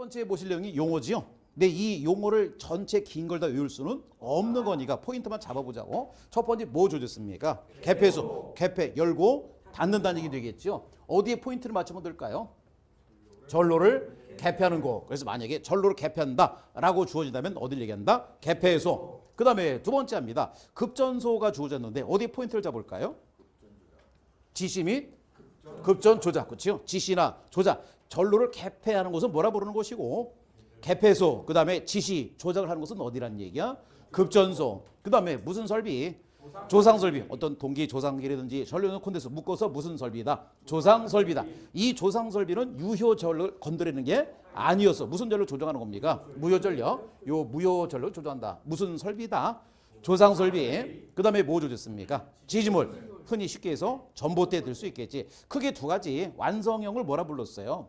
번째 보실 내용이 용어지요. 근데 이 용어를 전체 긴 걸 다 외울 수는 없는 거니까 포인트만 잡아보자고. 첫 번째 뭐 조졌습니까? 개폐수. 개폐 열고 닫는다는 얘기 되겠죠. 어디에 포인트를 맞추면 될까요? 전로를 개폐하는 거. 그래서 만약에 전로를 개폐한다라고 주어진다면 어디를 얘기한다? 개폐소. 그 다음에 두 번째입니다. 급전소가 주어졌는데 어디에 포인트를 잡을까요? 지시 및 급전 조작. 그렇죠? 지시나 조작. 전로를 개폐하는 것은 뭐라 부르는 것이고, 개폐소. 그 다음에 지시 조작을 하는 것은 어디라는 얘기야? 급전소. 그 다음에 무슨 설비? 조상설비. 어떤 동기 조상기라든지 전로는 콘데서 묶어서 무슨 설비다? 조상설비다. 이 조상설비는 유효전로를 건드리는 게 아니었어. 무슨 전로 조정하는 겁니까? 무효전력. 요 무효전로 조정한다. 무슨 설비다? 조상설비. 그 다음에 뭐 조졌습니까? 지지물. 흔히 쉽게 해서 전봇대 들 수 있겠지. 크게 두 가지 완성형을 뭐라 불렀어요?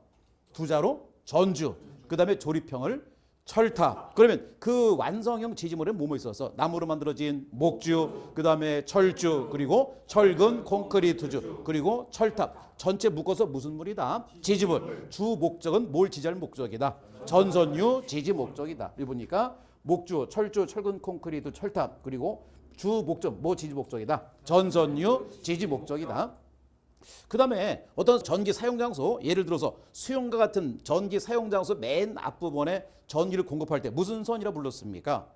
두자로 전주. 그 다음에 조립형을 철탑. 그러면 그 완성형 지지물에 뭐뭐 있어서 나무로 만들어진 목주, 그 다음에 철주, 그리고 철근 콘크리트주, 그리고 철탑. 전체 묶어서 무슨 물이다? 지지물. 주 목적은 뭘 지지할 목적이다? 전선유 지지 목적이다. 이 보니까 목주, 철주, 철근 콘크리트, 철탑, 그리고 주 목적 뭐 지지 목적이다? 전선유 지지 목적이다. 그 다음에 어떤 전기 사용 장소, 예를 들어서 수용과 같은 전기 사용 장소 맨 앞부분에 전기를 공급할 때 무슨 선이라 불렀습니까?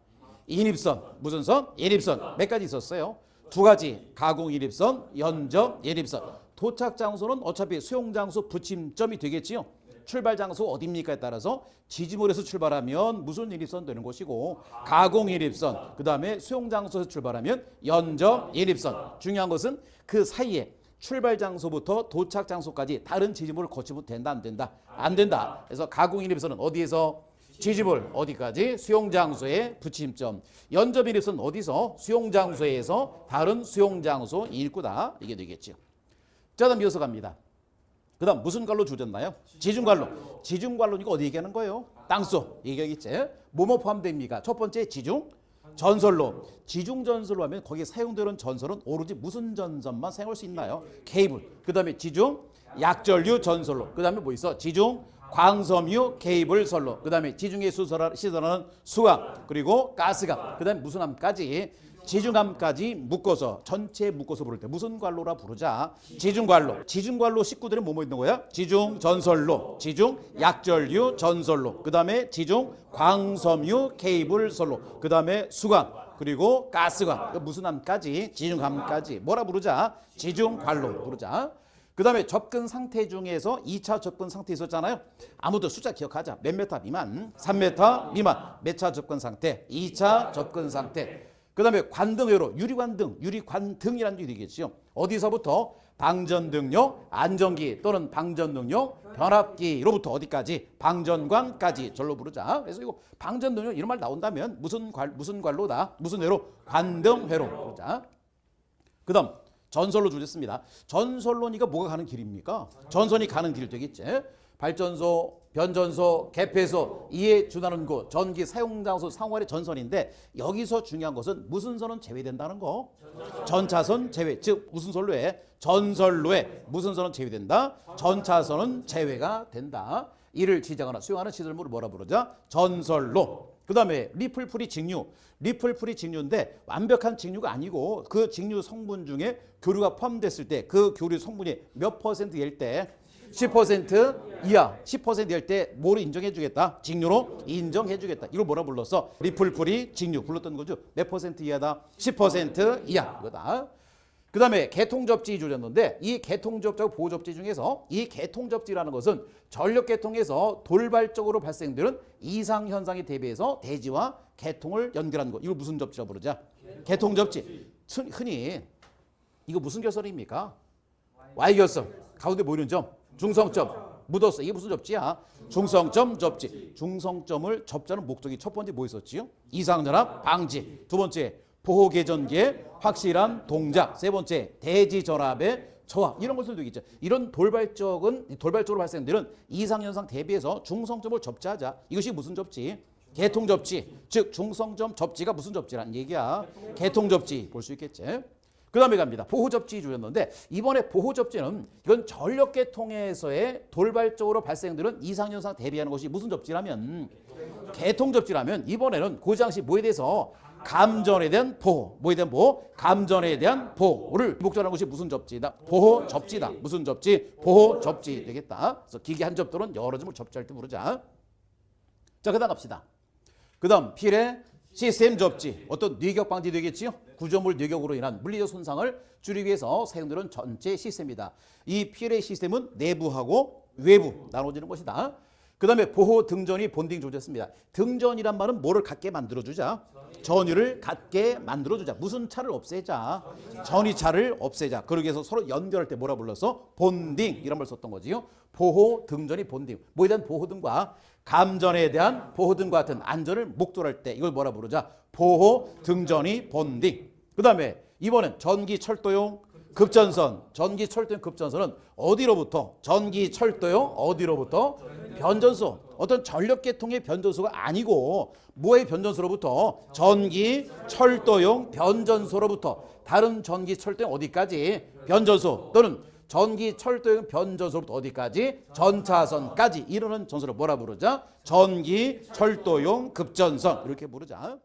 인입선. 무슨 선? 인입선. 몇 가지 있었어요? 두 가지. 가공 인입선, 연접 인입선. 도착 장소는 어차피 수용 장소 붙임점이 되겠지요. 출발 장소 어디입니까에 따라서 지지물에서 출발하면 무슨 인입선 되는 것이고, 가공 인입선. 그 다음에 수용 장소에서 출발하면 연접 인입선. 중요한 것은 그 사이에 출발 장소부터 도착 장소까지 다른 지지물을 거치면 된다, 안 된다? 안 된다. 그래서 가공 인입선은 어디에서? 지지물 어디까지? 수용 장소의 붙임점. 연접 인입선은 어디서? 수용 장소에서 다른 수용 장소 인입구다. 이게 되겠죠. 자, 다음 이어서 갑니다. 그 다음 무슨 관로 조졌나요? 지중관로. 지중관로니까 어디 얘기하는 거예요? 땅속 얘기하겠지. 뭐뭐 포함됩니까? 첫 번째 지중 전선로. 지중전선로 하면 거기에 사용되는 전선은 오로지 무슨 전선만 사용할 수 있나요? 케이블. 그 다음에 지중 약전류 전선로. 그 다음에 뭐 있어? 지중 광섬유 케이블 선로. 그 다음에 지중에 시설하는 수암, 그리고 가스암. 그 다음에 무슨 암까지? 지중암까지 묶어서 전체 묶어서 부를 때 무슨 관로라 부르자? 지중관로. 지중관로 식구들은 뭐뭐 있는 거야? 지중 전선로, 지중 약전류 전선로, 그 다음에 지중 광섬유 케이블 선로, 그 다음에 수관, 그리고 가스관. 무슨 암까지? 지중암까지 뭐라 부르자? 지중관로 부르자. 그 다음에 접근 상태 중에서 2차 접근 상태 있었잖아요. 아무도 숫자 기억하자. 몇 메타 미만? 3m 미만. 몇 차 접근 상태? 2차 접근 상태. 그 다음에 관등회로. 유리관등, 유리관등이라는 게 되겠죠. 어디서부터? 방전등용, 안전기 또는 방전등용, 변압기로부터 어디까지? 방전관까지 절로 부르자. 그래서 이거 방전등용 이런 말 나온다면 무슨 관로다? 무슨 회로? 관등회로 부르자. 그 다음 전선로 주셨습니다. 전선로니까 뭐가 가는 길입니까? 전선이 가는 길 되겠지. 발전소, 변전소, 개폐소, 이에 준하는 곳, 전기 사용장소 상호간의 전선인데 여기서 중요한 것은 무슨 선은 제외된다는 거. 전차선 제외. 즉 무슨 선로에? 전선로에 무슨 선은 제외된다? 전차선은 제외가 된다. 이를 지정하나 수용하는 시설물을 뭐라 부르자? 전선로. 그 다음에 리플프리 직류. 리플프리 직류인데 완벽한 직류가 아니고 그 직류 성분 중에 교류가 포함됐을 때 그 교류 성분이 몇 퍼센트일 때 10% 이하, 10%일 때 뭐로 인정해 주겠다? 직류로 인정해 주겠다. 이걸 뭐라 불렀어? 리플프리 직류 불렀던 거죠. 몇 퍼센트 이하다? 10% 이하. 이거다. 그 다음에 개통접지 조졌는데 이 개통접지하고 보호접지 중에서 이 개통접지라는 것은 전력계통에서 돌발적으로 발생되는 이상현상에 대비해서 대지와 개통을 연결하는 것. 이걸 무슨 접지라고 부르자? 개통접지. 흔히 이거 무슨 결선입니까? Y결선. 가운데 보이는 점. 중성점. 묻었어. 이게 무슨 접지야? 중성점 접지. 중성점을 접자는 목적이 첫 번째 뭐 있었지요? 이상전압 방지. 두 번째 보호개전기의 확실한 동작. 세 번째 대지전압의 저하. 이런 것들도 있죠. 이런 돌발적으로 발생되는 이상현상 대비해서 중성점을 접지하자. 이것이 무슨 접지? 개통접지. 즉 중성점 접지가 무슨 접지라는 얘기야? 개통접지 볼 수 있겠지. 그 다음에 갑니다. 보호접지 주셨는데 이번에 보호접지는 이건 전력계통에서의 돌발적으로 발생되는 이상현상 대비하는 것이 무슨 접지라면 개통접지라면 이번에는 그 당시 뭐에 대해서 감전에 대한 보호, 뭐에 대한 보호? 감전에 대한 보호를 목적하는 것이 무슨 접지다? 보호접지다. 무슨 접지? 보호접지 되겠다. 그래서 기계 한 접도는 여러 점을 접지할 때 부르자. 자, 그 다음 갑시다. 그 다음 필의 시스템 접지. 어떤 뇌격 방지 되겠지요? 구조물 뇌격으로 인한 물리적 손상을 줄이기 위해서 사용되는 전체 시스템이다. 이 필의 시스템은 내부하고 외부 나눠지는 것이다. 그 다음에 보호 등전이 본딩 조졌습니다. 등전이란 말은 뭐를 갖게 만들어주자? 전위를 갖게 만들어주자. 무슨 차를 없애자? 전위차를 없애자. 그러기 위해서 서로 연결할 때 뭐라 불렀어? 본딩 이런 말 썼던 거지요. 보호 등전이 본딩. 뭐에 대한 보호 등과 감전에 대한 보호 등과 같은 안전을 목도할 때 이걸 뭐라 부르자? 보호 등전이 본딩. 그 다음에 이번엔 전기철도용 급전선. 전기철도용 급전선은 어디로부터? 전기철도용 어디로부터? 변전소. 어떤 전력계통의 변전소가 아니고 뭐의 변전소로부터? 전기철도용 변전소로부터. 다른 전기철도용 어디까지? 변전소 또는 전기철도용 변전소로부터 어디까지? 전차선까지 이루는 전소를 뭐라 부르자? 전기철도용 급전선 이렇게 부르자.